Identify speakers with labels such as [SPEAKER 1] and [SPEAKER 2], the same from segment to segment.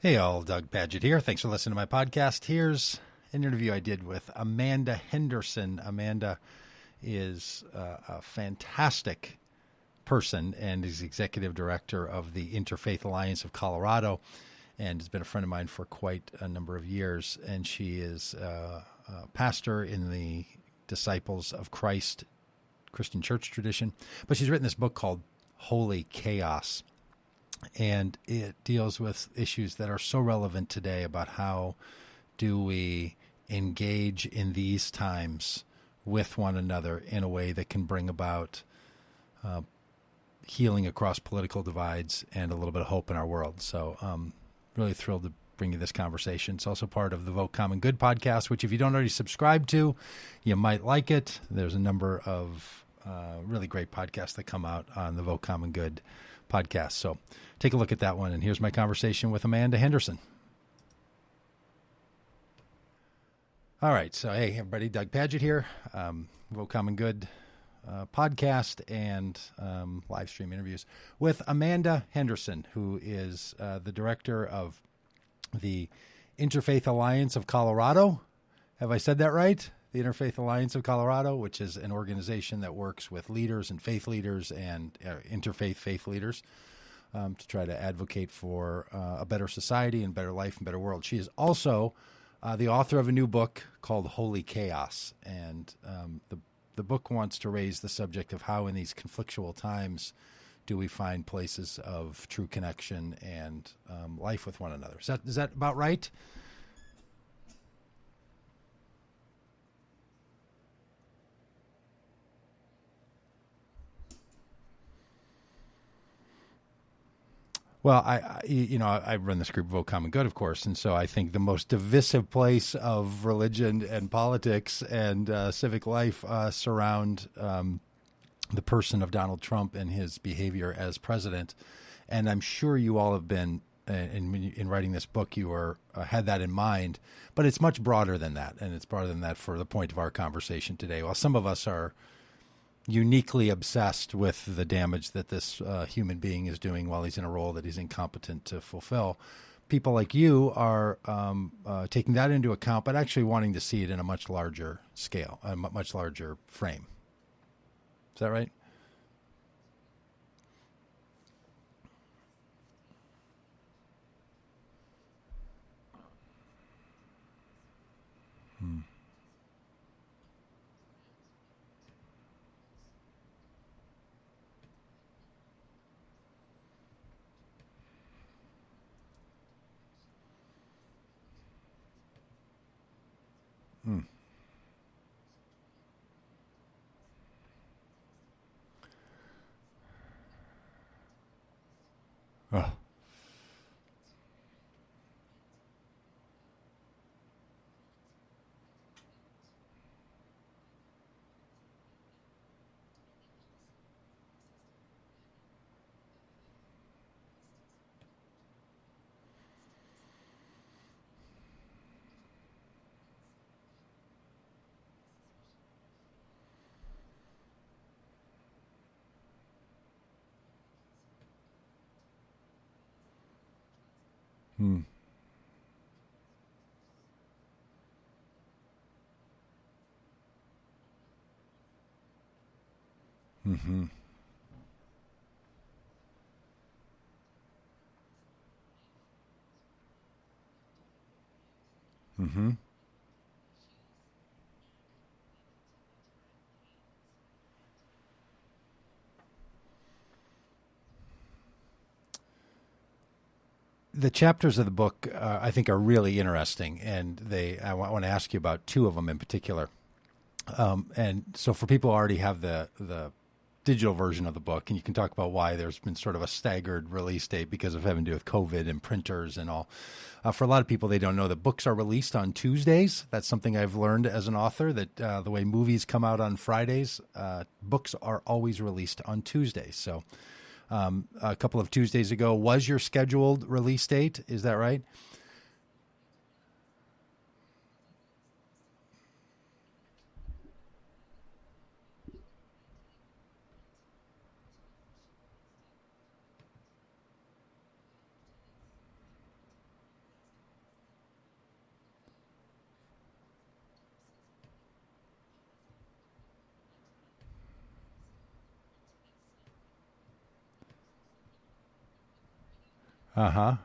[SPEAKER 1] Hey all, Doug Padgett here. Thanks for listening to my podcast. Here's an interview I did with Amanda Henderson. Amanda is a fantastic person and is executive director of the Interfaith Alliance of Colorado and has been a friend of mine for quite a number of years. And she is a pastor in the Disciples of Christ Christian church tradition. But she's written this book called Holy Chaos. And it deals with issues that are so relevant today about how do we engage in these times with one another in a way that can bring about healing across political divides and a little bit of hope in our world. So really thrilled to bring you this conversation. It's also part of the Vote Common Good podcast, which if you don't already subscribe to, you might like it. There's a number of really great podcasts that come out on the Vote Common Good podcast. So take a look at that one. And here's my conversation with Amanda Henderson. All right. So, hey, everybody, Doug Padgett here, Vote Common Good podcast and live stream interviews with Amanda Henderson, who is the director of the Interfaith Alliance of Colorado. Have I said that right? The Interfaith Alliance of Colorado, which is an organization that works with leaders and faith leaders and interfaith faith leaders to try to advocate for a better society and better life and better world. She is also the author of a new book called Holy Chaos. And the book wants to raise the subject of how in these conflictual times do we find places of true connection and life with one another. Is that about right? Well, I run this group, Vote Common Good, of course, and so I think the most divisive place of religion and politics and civic life surround the person of Donald Trump and his behavior as president. And I'm sure you all have been, in writing this book, you had that in mind, but it's much broader than that, and it's broader than that for the point of our conversation today. While some of us are uniquely obsessed with the damage that this human being is doing while he's in a role that he's incompetent to fulfill, people like you are taking that into account, but actually wanting to see it in a much larger scale, a much larger frame. Is that right? Hmm. Hmm. Oh. Hmm. Mm-hmm. Mm-hmm. The chapters of the book, I think, are really interesting, and I want to ask you about two of them in particular. And so, for people who already have the digital version of the book, and you can talk about why there's been sort of a staggered release date because of having to do with COVID and printers and all. For a lot of people, they don't know that books are released on Tuesdays. That's something I've learned as an author, that the way movies come out on Fridays, books are always released on Tuesdays. So a couple of Tuesdays ago was your scheduled release date. Is that right? Uh-huh.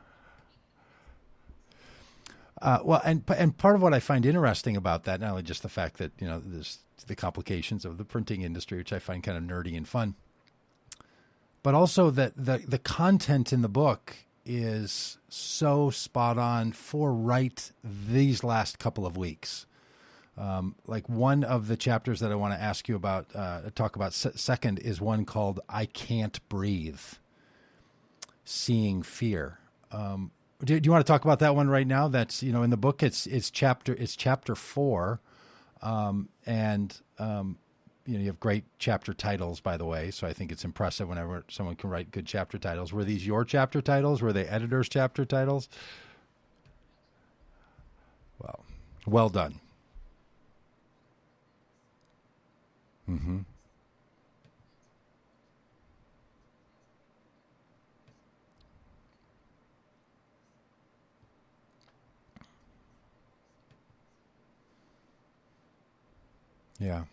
[SPEAKER 1] Well, and part of what I find interesting about that, not only just the fact that, there's the complications of the printing industry, which I find kind of nerdy and fun, but also that the content in the book is so spot on for right these last couple of weeks. Like one of the chapters that I want to ask you about, talk about second, is one called "I Can't Breathe: Seeing Fear." Do you want to talk about that one right now? That's, in the book, it's chapter 4, and you have great chapter titles, by the way. So I think it's impressive whenever someone can write good chapter titles. Were these your chapter titles? Were they editors' chapter titles? Well done. Mm-hmm. Yeah.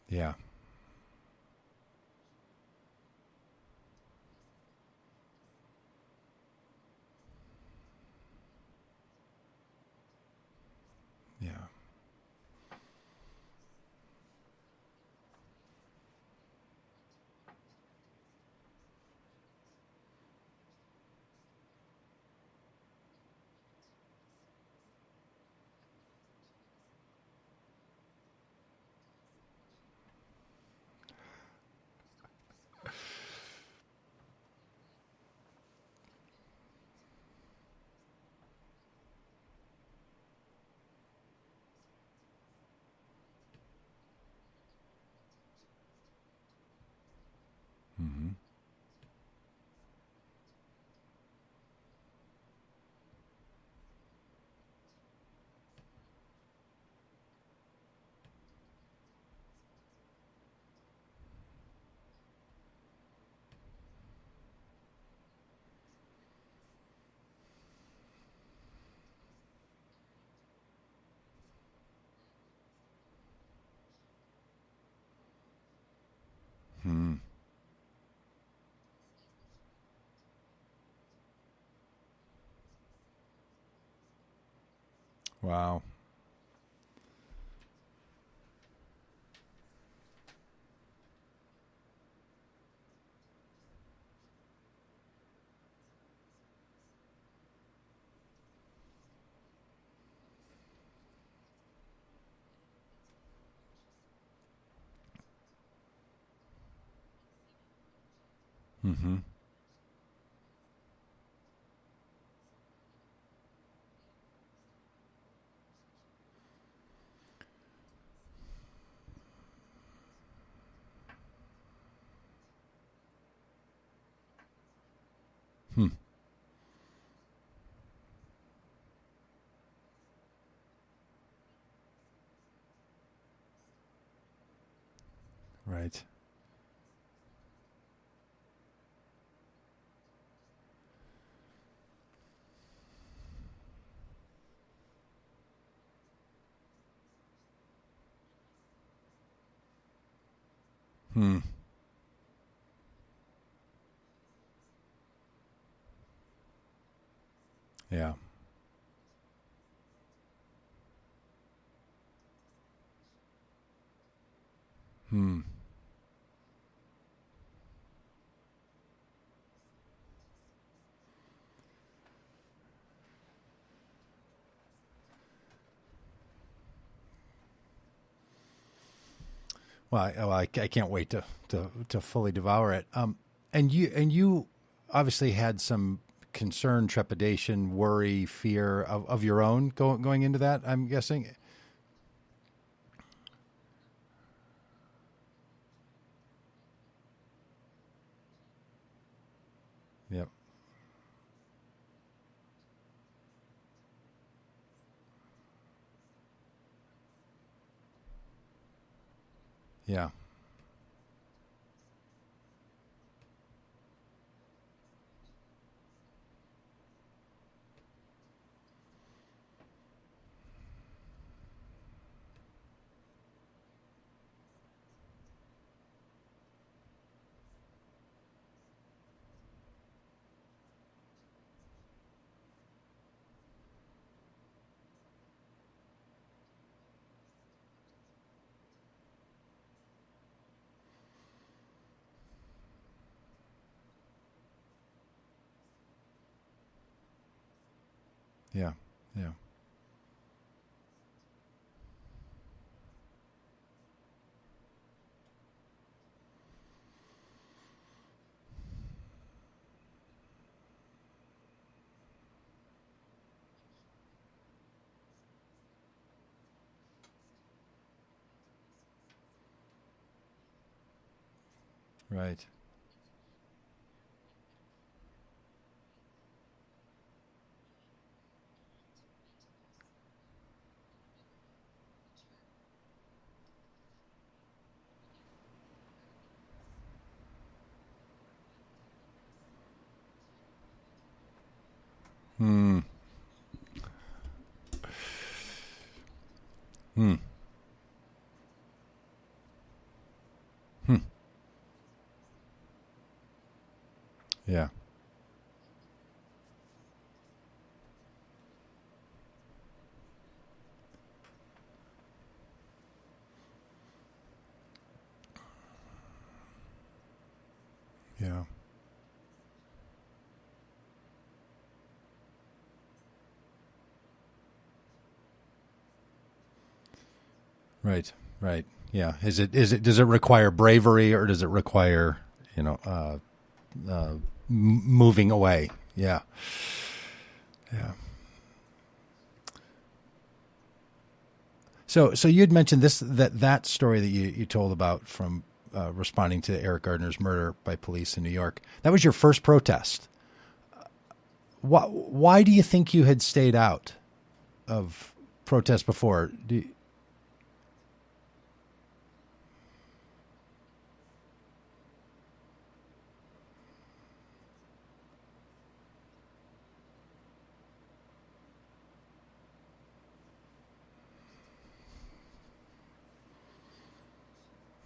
[SPEAKER 1] Yeah. Yeah. Mm-hmm. Hmm. Wow. Mm-hmm. Hmm. Right. Hmm. Yeah. Hmm. I can't wait to fully devour it. And you obviously had some concern, trepidation, worry, fear of your own going into that, I'm guessing. Yep. Yeah. Yeah. Yeah. Right. Hmm. Hmm. Hmm. Yeah. Yeah. Right. Right. Yeah. Does it require bravery, or does it require, you know, moving away? Yeah. Yeah. So you'd mentioned that story that you told about from responding to Eric Gardner's murder by police in New York. That was your first protest. Why do you think you had stayed out of protests before?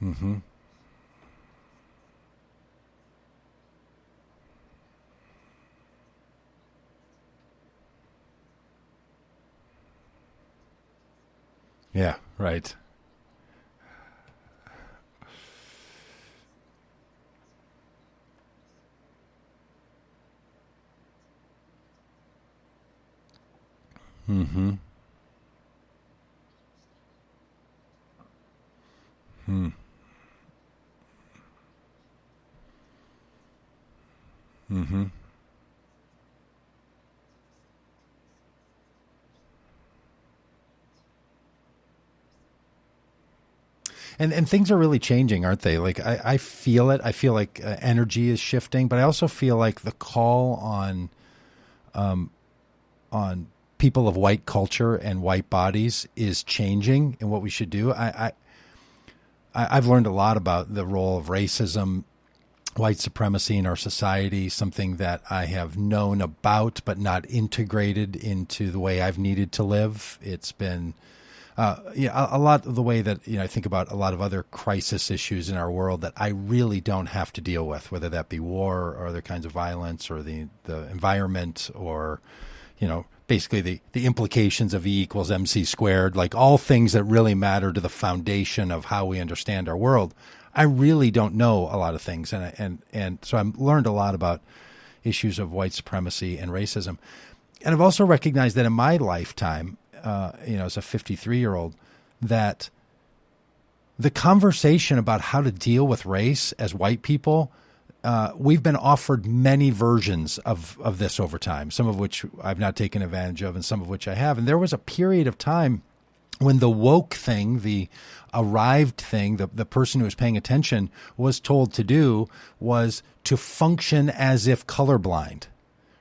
[SPEAKER 1] Mm-hmm. Yeah. Right. Mm-hmm. Hmm. Mm-hmm. And things are really changing, aren't they? Like I feel it. I feel like energy is shifting, but I also feel like the call on people of white culture and white bodies is changing, and what we should do. I've learned a lot about the role of racism, white supremacy in our society, something that I have known about but not integrated into the way I've needed to live. It's been a lot of the way that I think about a lot of other crisis issues in our world that I really don't have to deal with, whether that be war or other kinds of violence or the environment or basically the implications of E equals MC squared, like all things that really matter to the foundation of how we understand our world. I really don't know a lot of things, and so I've learned a lot about issues of white supremacy and racism, and I've also recognized that in my lifetime, as a 53-year-old, that the conversation about how to deal with race as white people, we've been offered many versions of this over time, some of which I've not taken advantage of and some of which I have. And there was a period of time when the woke thing, the arrived thing, the person who was paying attention was told to do was to function as if colorblind,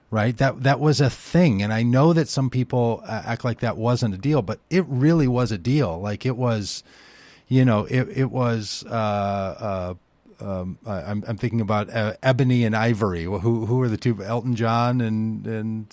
[SPEAKER 1] right? That was a thing. And I know that some people act like that wasn't a deal, but it really was a deal. Like it was, it was. I'm thinking about Ebony and Ivory. Who are the two? Elton John and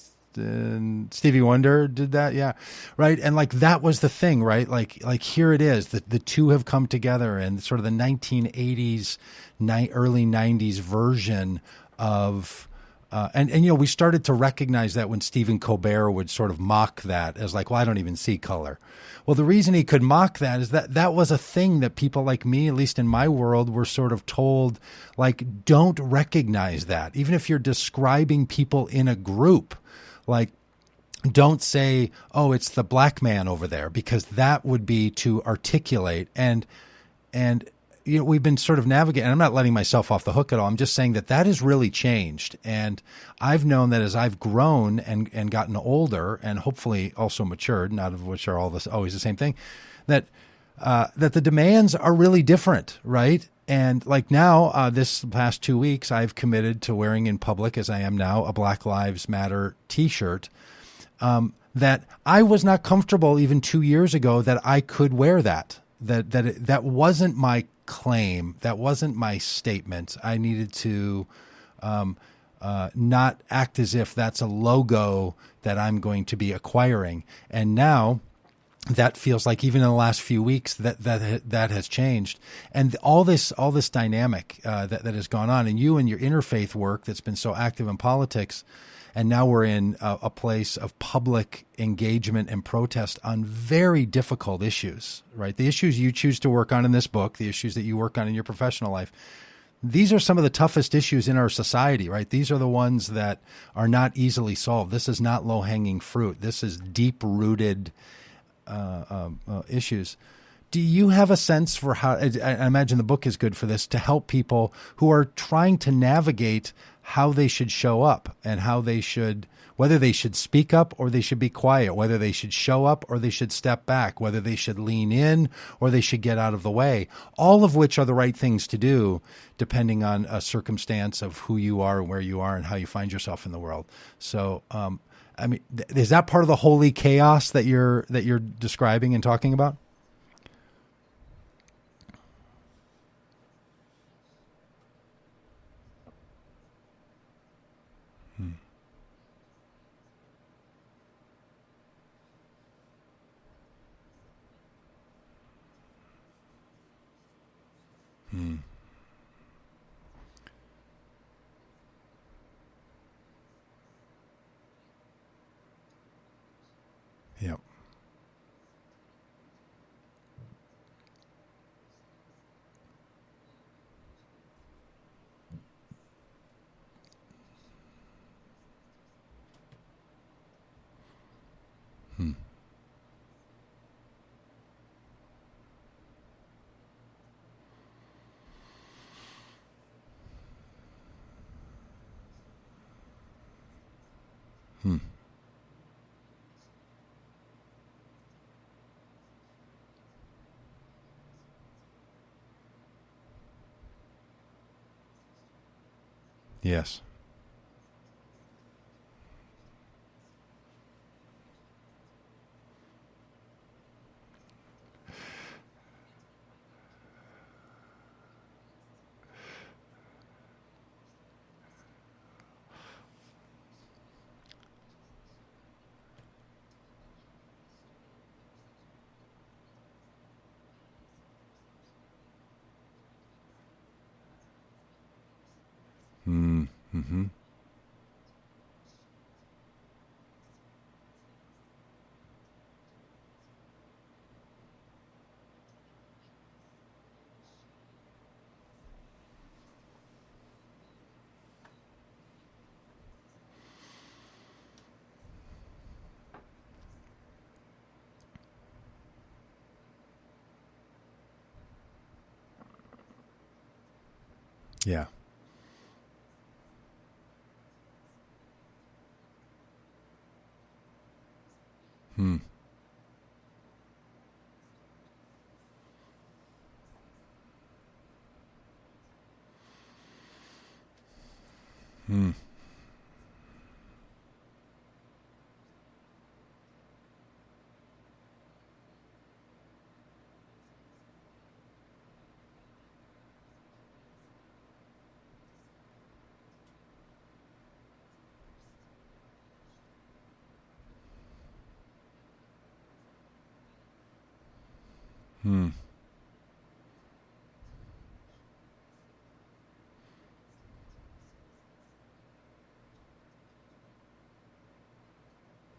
[SPEAKER 1] Stevie Wonder did that, yeah, right. And like that was the thing, right? Like here it is. The two have come together, and sort of the 1980s, early 90s version of. And we started to recognize that when Stephen Colbert would sort of mock that as like, well, I don't even see color. Well, the reason he could mock that is that was a thing that people like me, at least in my world, were sort of told, like, don't recognize that. Even if you're describing people in a group, like, don't say, oh, it's the black man over there, because that would be to articulate. And we've been sort of navigating, and I'm not letting myself off the hook at all. I'm just saying that has really changed. And I've known that as I've grown and gotten older and hopefully also matured, not of which are always the same thing, that the demands are really different, right? And like now, this past 2 weeks, I've committed to wearing in public, as I am now, a Black Lives Matter T-shirt, that I was not comfortable even 2 years ago that I could wear that. That wasn't my claim. That wasn't my statement. I needed to not act as if that's a logo that I'm going to be acquiring. And now that feels like even in the last few weeks that has changed. And all this dynamic that has gone on, and you and your interfaith work that's been so active in politics. And now we're in a place of public engagement and protest on very difficult issues, right? The issues you choose to work on in this book, the issues that you work on in your professional life, these are some of the toughest issues in our society, right? These are the ones that are not easily solved. This is not low-hanging fruit. This is deep-rooted issues. Do you have a sense for how, I imagine the book is good for this, to help people who are trying to navigate how they should show up and whether they should speak up or they should be quiet, whether they should show up or they should step back, whether they should lean in or they should get out of the way, all of which are the right things to do depending on a circumstance of who you are and where you are and how you find yourself in the world. So, I mean, is that part of the holy chaos that you're describing and talking about? Hmm. Yep. Hmm. Hmm. Yes. Hmm. Mm-hmm. Yeah. Hmm. Hmm. Hmm.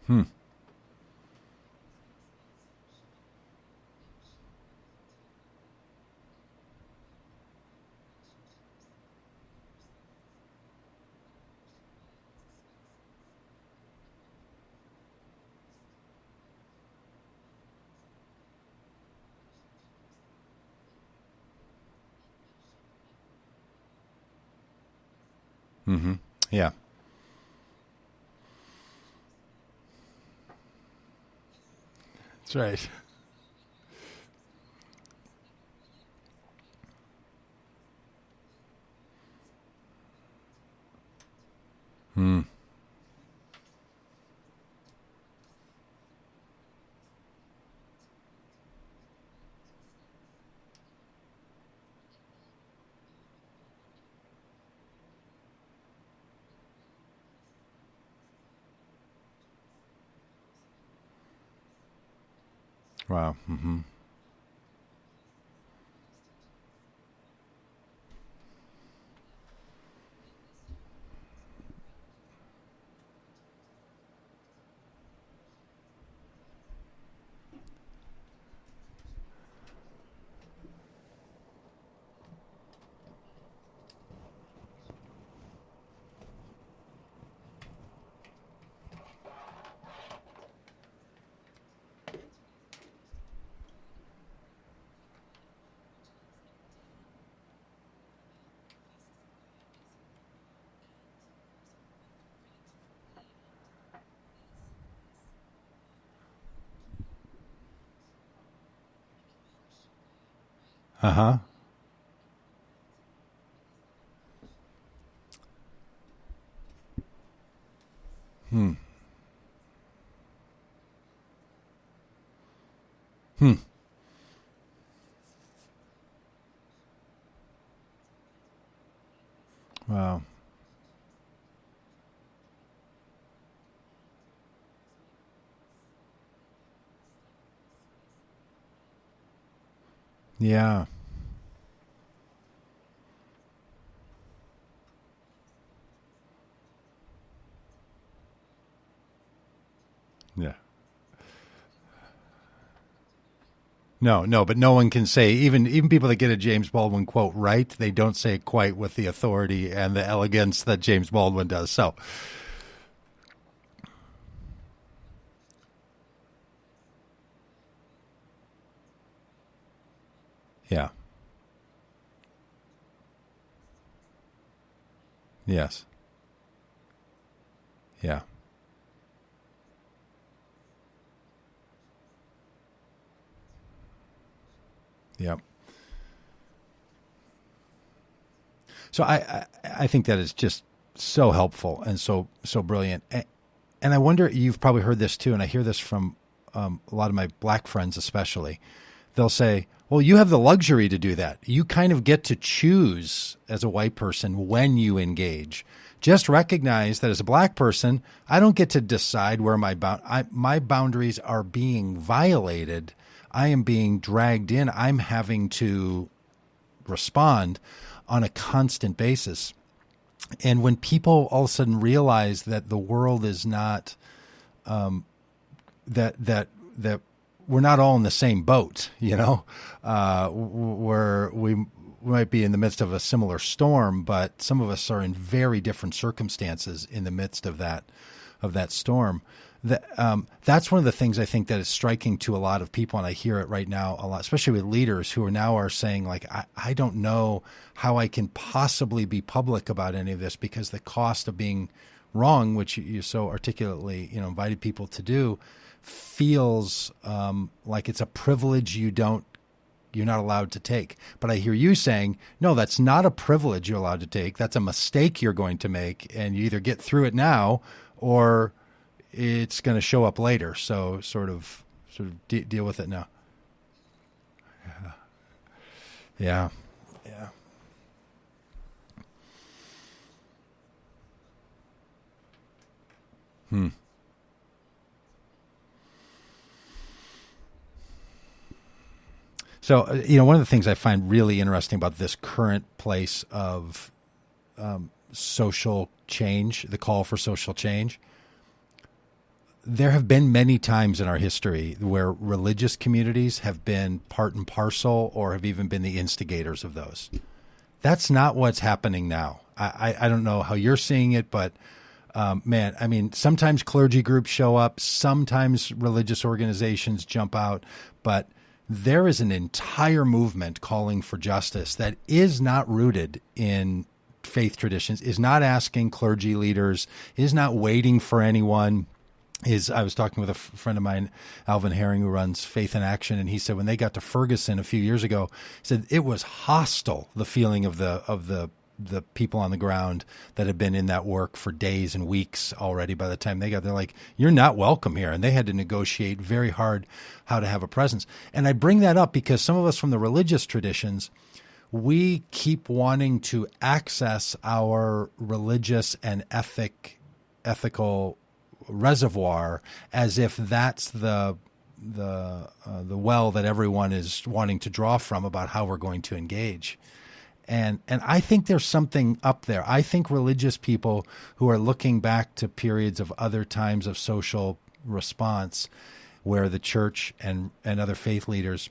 [SPEAKER 1] Hmm. Mm-hmm. Yeah. That's right. Hmm. Wow. Mm-hmm. Uh-huh. Hmm. Hmm. Wow. Yeah. Yeah. No, no, but no one can say, even people that get a James Baldwin quote right, they don't say it quite with the authority and the elegance that James Baldwin does. So, yeah. Yes. Yeah. Yep. So I think that is just so helpful and so brilliant. And I wonder, you've probably heard this too, and I hear this from a lot of my black friends especially. They'll say, well, you have the luxury to do that. You kind of get to choose as a white person when you engage. Just recognize that as a black person, I don't get to decide where my boundaries are being violated. I am being dragged in. I'm having to respond on a constant basis. And when people all of a sudden realize that the world is not that we're not all in the same boat, where we might be in the midst of a similar storm, but some of us are in very different circumstances in the midst of that storm. That's one of the things I think that is striking to a lot of people, and I hear it right now a lot, especially with leaders who are saying, like, I don't know how I can possibly be public about any of this because the cost of being wrong, which you so articulately invited people to do, feels like it's a privilege you're not allowed to take. But I hear you saying, no, that's not a privilege you're allowed to take. That's a mistake you're going to make, and you either get through it now or it's going to show up later. So sort of deal with it now. Yeah. Yeah. Hmm. So, one of the things I find really interesting about this current place of social change, the call for social change, there have been many times in our history where religious communities have been part and parcel or have even been the instigators of those. That's not what's happening now. I don't know how you're seeing it, but man, I mean, sometimes clergy groups show up, sometimes religious organizations jump out, but there is an entire movement calling for justice that is not rooted in faith traditions, is not asking clergy leaders, is not waiting for anyone. I was talking with a friend of mine, Alvin Herring, who runs Faith in Action, and he said when they got to Ferguson a few years ago, he said it was hostile, the feeling of the people on the ground that had been in that work for days and weeks already. By the time they got there, like, you're not welcome here. And they had to negotiate very hard how to have a presence. And I bring that up because some of us from the religious traditions, we keep wanting to access our religious and ethical reservoir as if that's the well that everyone is wanting to draw from about how we're going to engage. And I think there's something up there. I think religious people who are looking back to periods of other times of social response where the church and other faith leaders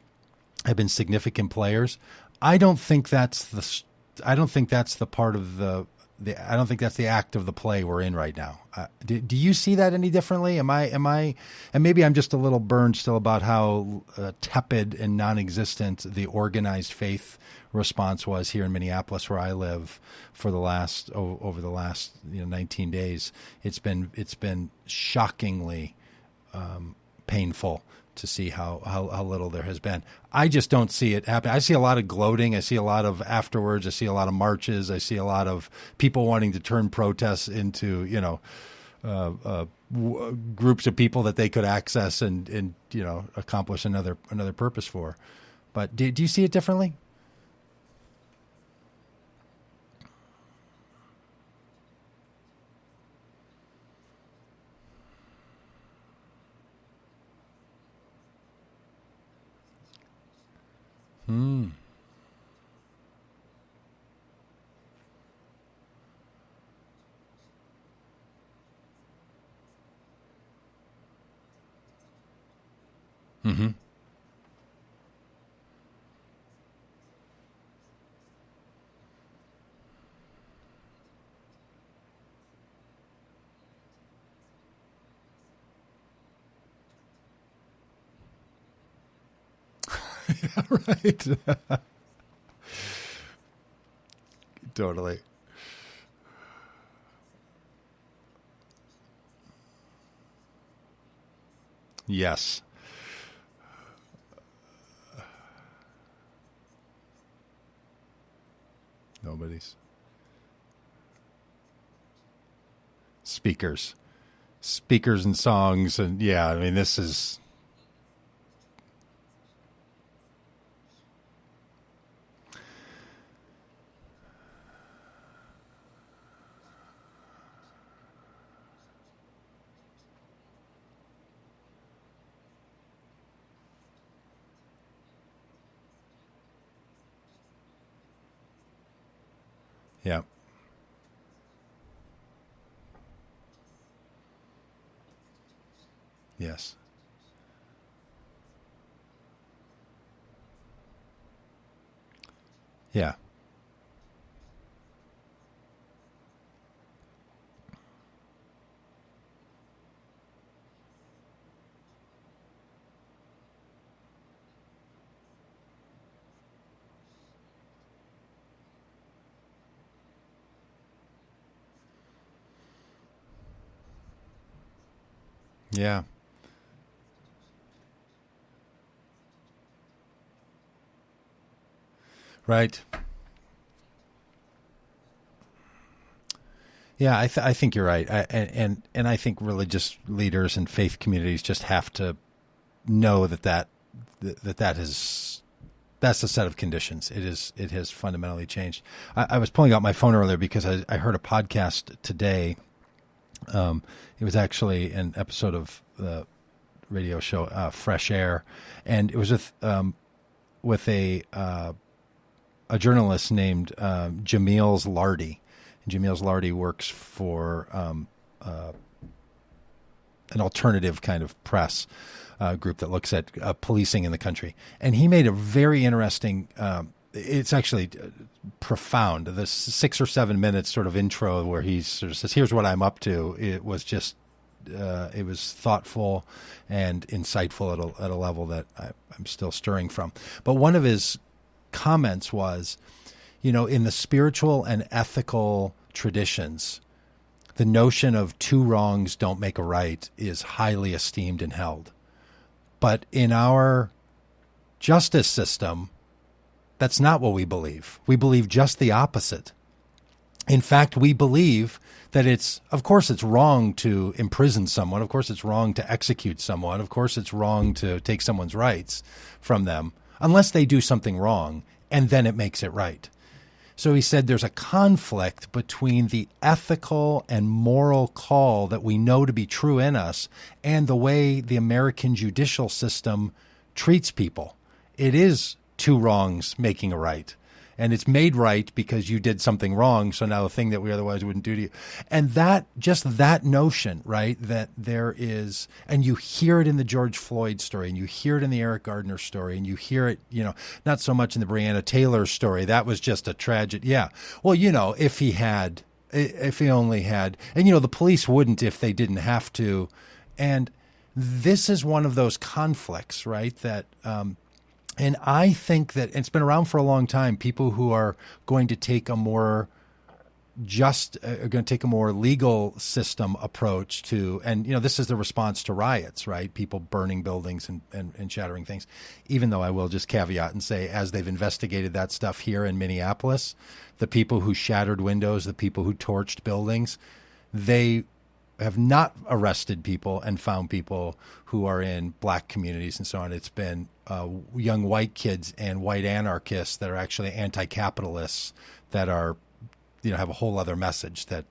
[SPEAKER 1] have been significant players, I don't think that's the part of I don't think that's the act of the play we're in right now. Do you see that any differently? Am I, and maybe I'm just a little burned still about how tepid and non-existent the organized faith response was here in Minneapolis, where I live, for the last over the last 19 days. It's been shockingly painful to see how little there has been. I just don't see it happen. I see a lot of gloating. I see a lot of afterwards. I see a lot of marches. I see a lot of people wanting to turn protests into, groups of people that they could access and accomplish another purpose for. But do you see it differently? Hmm. Mm-hmm. Yeah, right. Totally. Yes. Nobody's. Speakers and songs. And yeah, I mean, this is, yeah. Yes. Yeah. Yeah. Right. Yeah, I think you're right. And I think religious leaders and faith communities just have to know that is that's the set of conditions. It has fundamentally changed. I was pulling out my phone earlier because I heard a podcast today. It was actually an episode of the radio show Fresh Air, and it was with with a journalist named Jamil Lardy. Jamil Lardy works for an alternative kind of press group that looks at policing in the country. And he made a very interesting, it's actually profound, this 6 or 7 minutes sort of intro where he sort of says, here's what I'm up to. It was just, it was thoughtful and insightful at a level that I'm still stirring from. But one of his comments was, in the spiritual and ethical traditions, the notion of two wrongs don't make a right is highly esteemed and held. But in our justice system, that's not what we believe. We believe just the opposite. In fact, we believe that of course it's wrong to imprison someone. Of course it's wrong to execute someone. Of course it's wrong to take someone's rights from them, unless they do something wrong, and then it makes it right. So he said there's a conflict between the ethical and moral call that we know to be true in us and the way the American judicial system treats people. It is two wrongs making a right. And it's made right because you did something wrong. So now the thing that we otherwise wouldn't do to you. And that notion, right, that there is, and you hear it in the George Floyd story, and you hear it in the Eric Gardner story, and you hear it, not so much in the Breonna Taylor story. That was just a tragedy. Yeah. Well, if he only had, and the police wouldn't if they didn't have to. And this is one of those conflicts, right, that, and I think that it's been around for a long time. People who are going to take a more legal system approach to, and this is the response to riots, right? People burning buildings and shattering things. Even though I will just caveat and say, as they've investigated that stuff here in Minneapolis, the people who shattered windows, the people who torched buildings, they have not arrested people and found people who are in black communities and so on. It's been young white kids and white anarchists that are actually anti-capitalists that are, have a whole other message that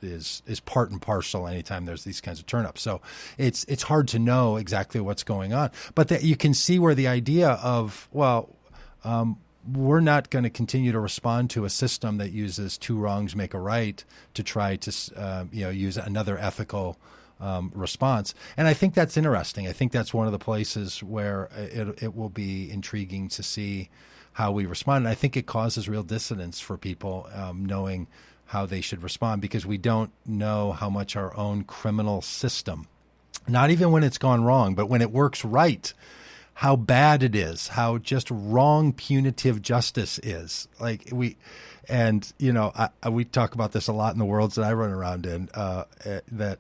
[SPEAKER 1] is part and parcel anytime there's these kinds of turn-ups. So it's hard to know exactly what's going on. But that you can see where the idea of, we're not going to continue to respond to a system that uses two wrongs make a right to try to, use another ethical response. And I think that's interesting. I think that's one of the places where it will be intriguing to see how we respond. And I think it causes real dissonance for people knowing how they should respond, because we don't know how much our own criminal system, not even when it's gone wrong, but when it works right, how bad it is, how just wrong punitive justice is. Like we talk about this a lot in the worlds that I run around in, that,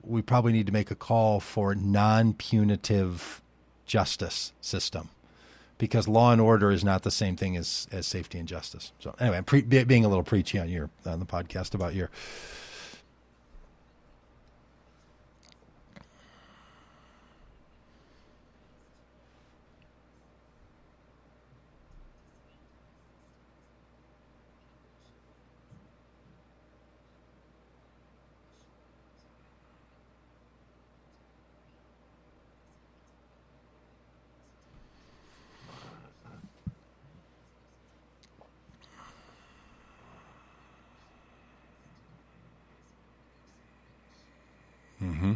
[SPEAKER 1] we probably need to make a call for non-punitive justice system, because law and order is not the same thing as safety and justice. So anyway, I'm being a little preachy on the podcast about your. Mm-hmm.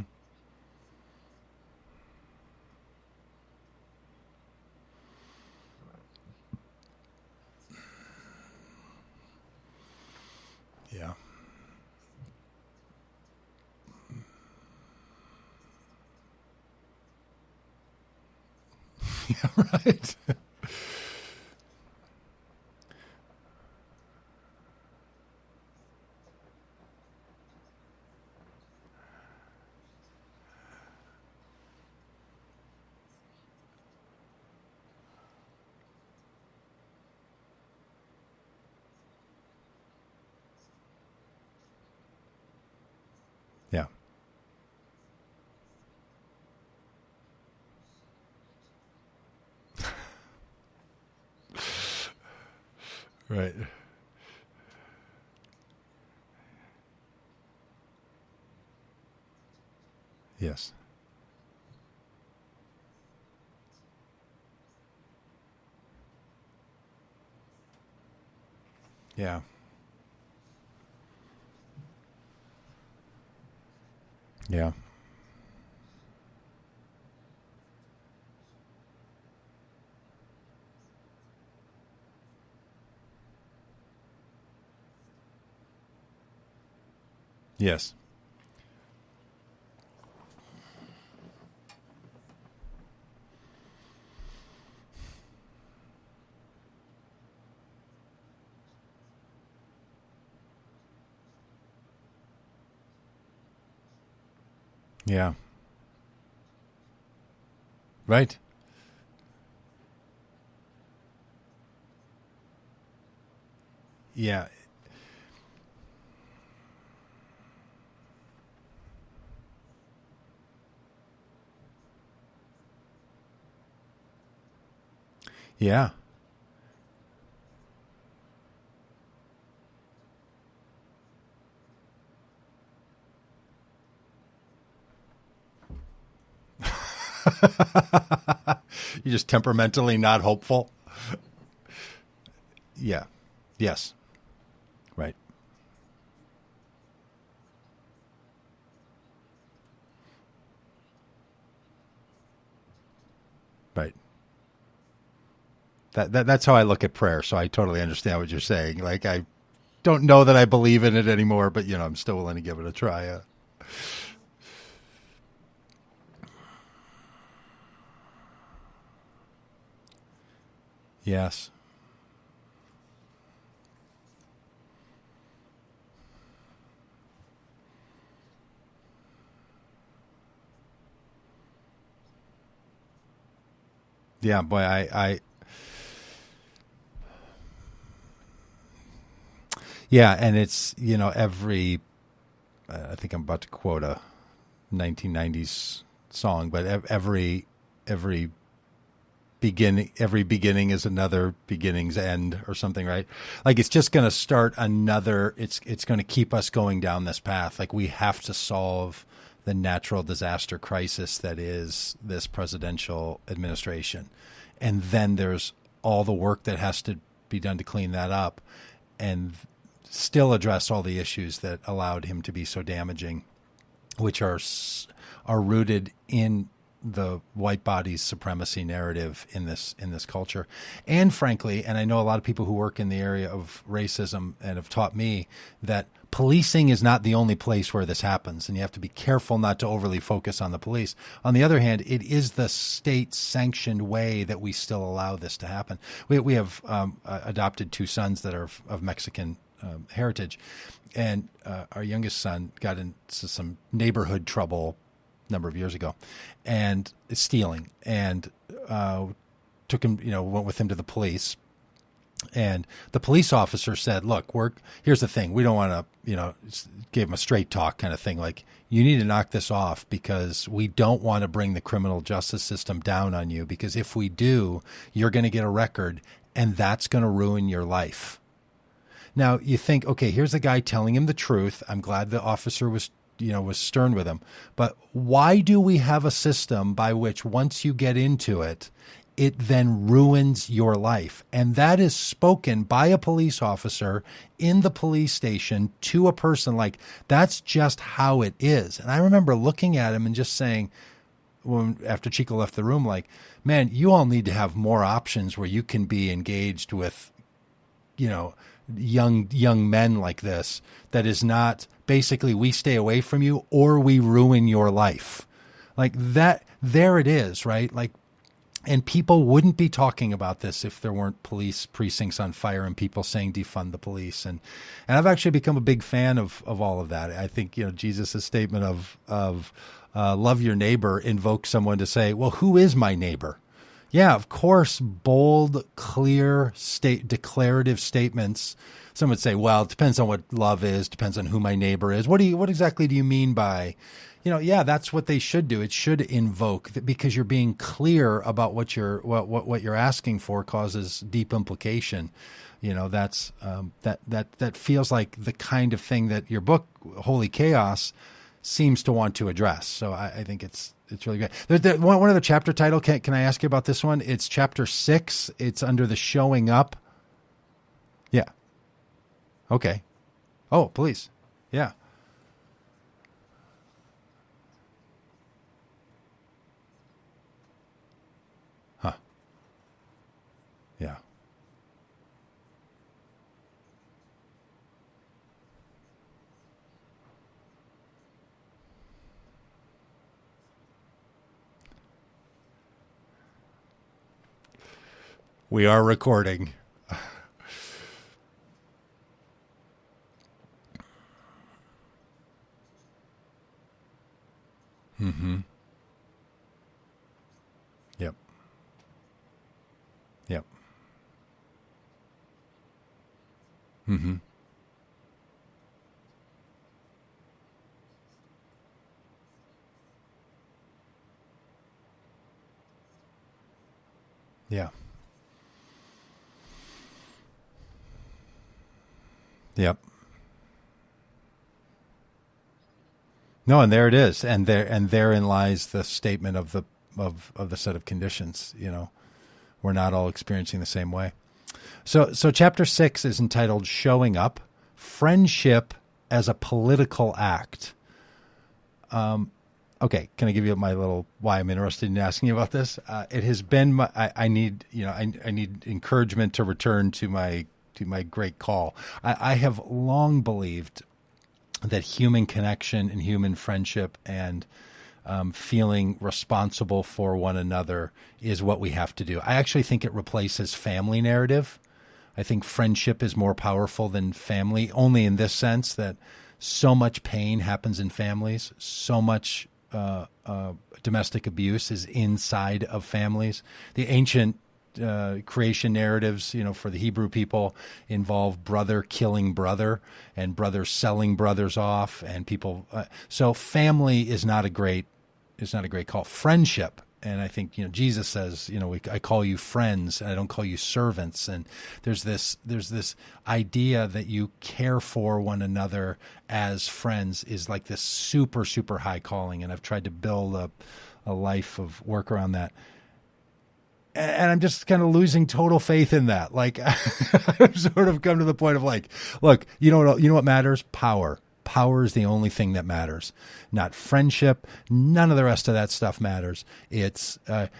[SPEAKER 1] Yeah. Yeah, right. Yeah. Right. Yes. Yeah. Yeah. Yes. Yeah. Right. Yeah. Yeah. You're just temperamentally not hopeful. Yeah. Yes. Right. Right. That's how I look at prayer. So I totally understand what you're saying. Like, I don't know that I believe in it anymore, but I'm still willing to give it a try. Yes. Yeah, boy, yeah, and it's, every, I think I'm about to quote a 1990s song, but every every beginning is another beginning's end, or something, right? Like, it's just going to start another, it's going to keep us going down this path. Like, we have to solve the natural disaster crisis that is this presidential administration. And then there's all the work that has to be done to clean that up and still address all the issues that allowed him to be so damaging, which are rooted in the white body's supremacy narrative in this culture. And frankly, and I know a lot of people who work in the area of racism and have taught me that policing is not the only place where this happens, and you have to be careful not to overly focus on the police. On the other hand, it is the state sanctioned way that we still allow this to happen. We have adopted two sons that are of Mexican heritage, and our youngest son got into some neighborhood trouble a number of years ago, and stealing, and took him, went with him to the police. And the police officer said, look, here's the thing. We don't want to, gave him a straight talk kind of thing. Like, you need to knock this off, because we don't want to bring the criminal justice system down on you, because if we do, you're going to get a record, and that's going to ruin your life. Now, you think, okay, here's a guy telling him the truth. I'm glad the officer was stern with him. But why do we have a system by which once you get into it, it then ruins your life? And that is spoken by a police officer in the police station to a person. Like, that's just how it is. And I remember looking at him and just saying, after Chico left the room, like, man, you all need to have more options where you can be engaged with, young men like this. That is not basically, we stay away from you or we ruin your life. Like that, there it is, right? Like, and people wouldn't be talking about this if there weren't police precincts on fire and people saying defund the police. And I've actually become a big fan of all of that. I think, Jesus' statement of love your neighbor invokes someone to say, well, who is my neighbor? Yeah, of course, bold, clear, declarative statements. Some would say, well, it depends on what love is, depends on who my neighbor is. What exactly do you mean by, yeah, that's what they should do. It should invoke that, because you're being clear about what you're asking for causes deep implication. That's that feels like the kind of thing that your book, Holy Chaos, seems to want to address. So I think it's really good. One other chapter title. Can I ask you about this one? It's chapter 6. It's under the showing up. Yeah. Okay. Oh, please. Yeah. Huh. Yeah. We are recording. Mm-hmm. Yep. Yep. Mm-hmm. Yeah. Yep. No, and there it is, and therein lies the statement of the set of conditions. We're not all experiencing the same way. So chapter 6 is entitled "Showing Up: Friendship as a Political Act." Okay, can I give you my little why I'm interested in asking you about this? It has been I need I need encouragement to return to my great call. I have long believed that human connection and human friendship and feeling responsible for one another is what we have to do. I actually think it replaces family narrative. I think friendship is more powerful than family, only in this sense that so much pain happens in families, so much domestic abuse is inside of families. The ancient creation narratives, for the Hebrew people involve brother killing brother and brothers selling brothers off, and people. So family is not a great call. Friendship, and I think Jesus says, I call you friends, and I don't call you servants. And there's this idea that you care for one another as friends is like this super super high calling, and I've tried to build a life of work around that. And I'm just kind of losing total faith in that. Like, I've sort of come to the point of like, look, what matters? Power. Power is the only thing that matters, not friendship. None of the rest of that stuff matters. It's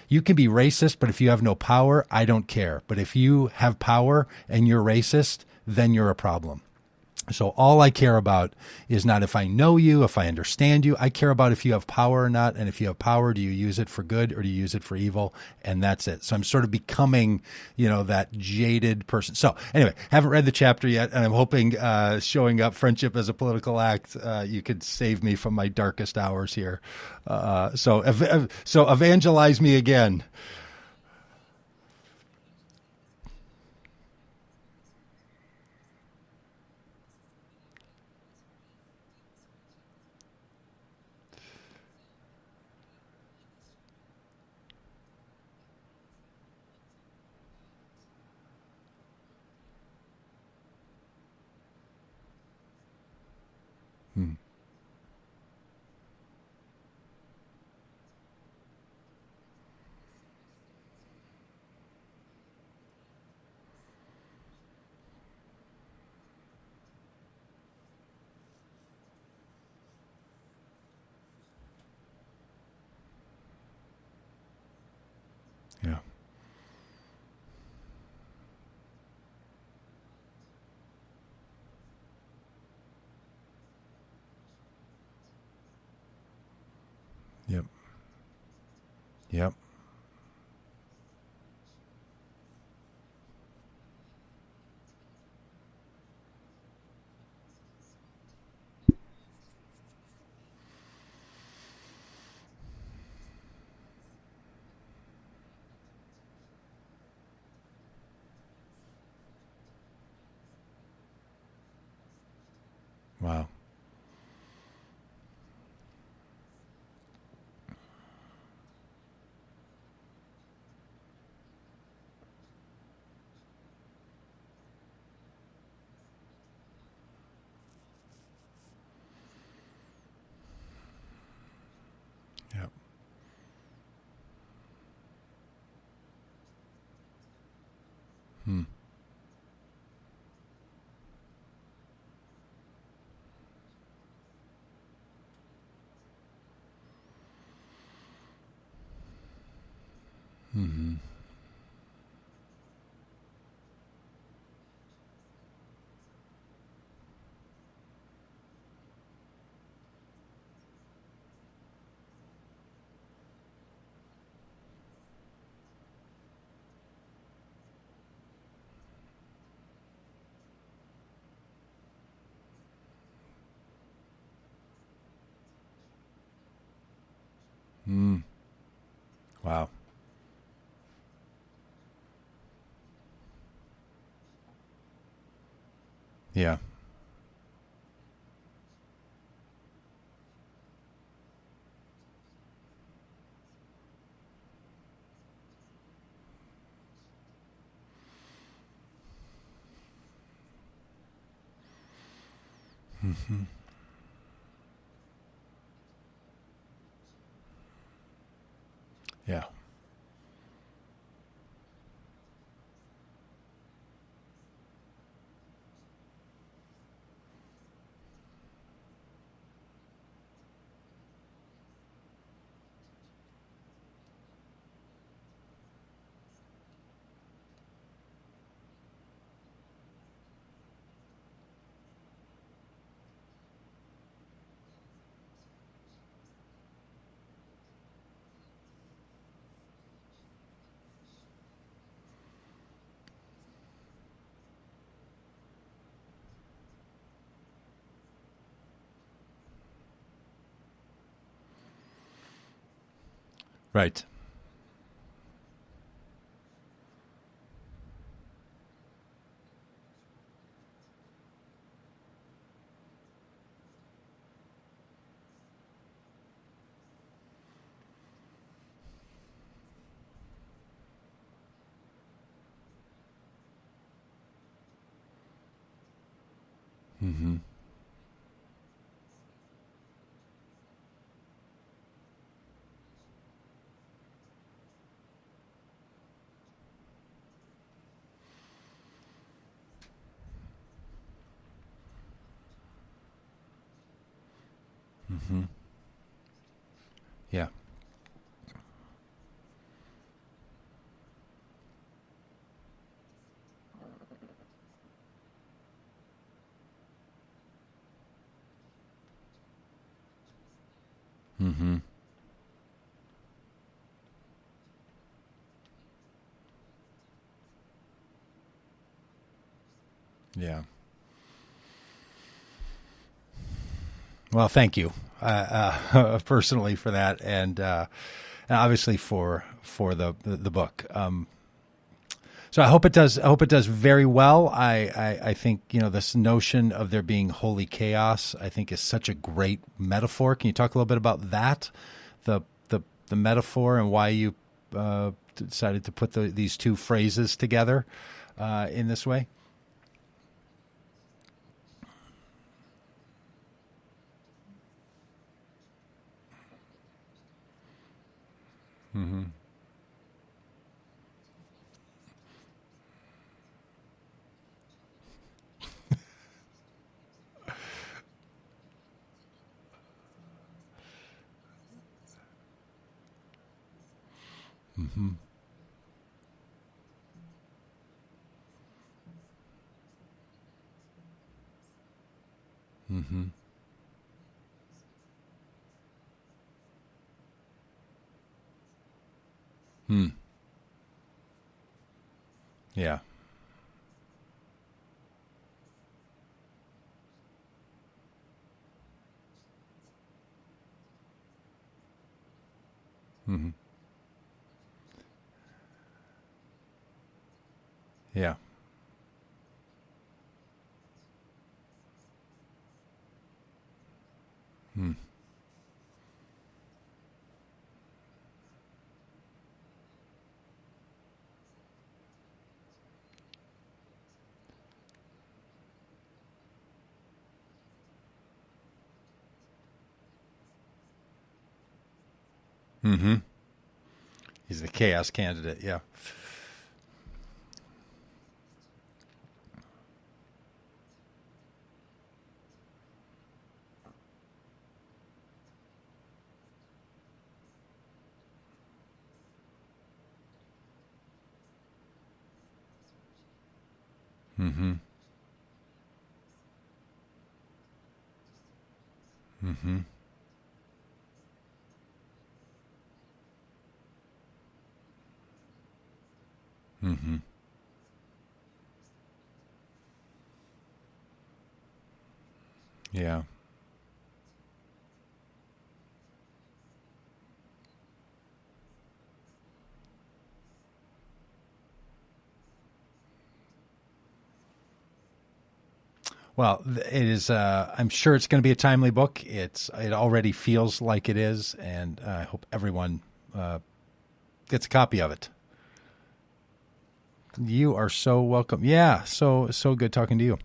[SPEAKER 1] you can be racist, but if you have no power, I don't care. But if you have power and you're racist, then you're a problem. So all I care about is not if I know you, if I understand you. I care about if you have power or not. And if you have power, do you use it for good or do you use it for evil? And that's it. So I'm sort of becoming, that jaded person. So anyway, haven't read the chapter yet. And I'm hoping Showing Up: Friendship as a Political Act, you could save me from my darkest hours here. So evangelize me again. Hmm. Yeah. Yep. Yep. Wow. Yep. Hmm. Mm-hmm. Mm. Wow. Yeah. Mm-hmm. Yeah. Right. Mm-hmm. Mm-hmm. Yeah. Mm-hmm. Yeah. Well, thank you personally for that, and obviously for the book. So I hope it does. I hope it does very well. I think this notion of there being holy chaos, I think, is such a great metaphor. Can you talk a little bit about that, the the metaphor, and why you decided to put these two phrases together in this way? Mm-hmm. Mm-hmm. Mm-hmm. Hmm. Yeah. Mm-hmm. Yeah. Hmm. Mm-hmm. He's the chaos candidate. Yeah. Mm-hmm. Mm-hmm. Mm-hmm. Yeah. Well, it is. I'm sure it's going to be a timely book. It already feels like it is, and I hope everyone gets a copy of it. You are so welcome. Yeah, so good talking to you.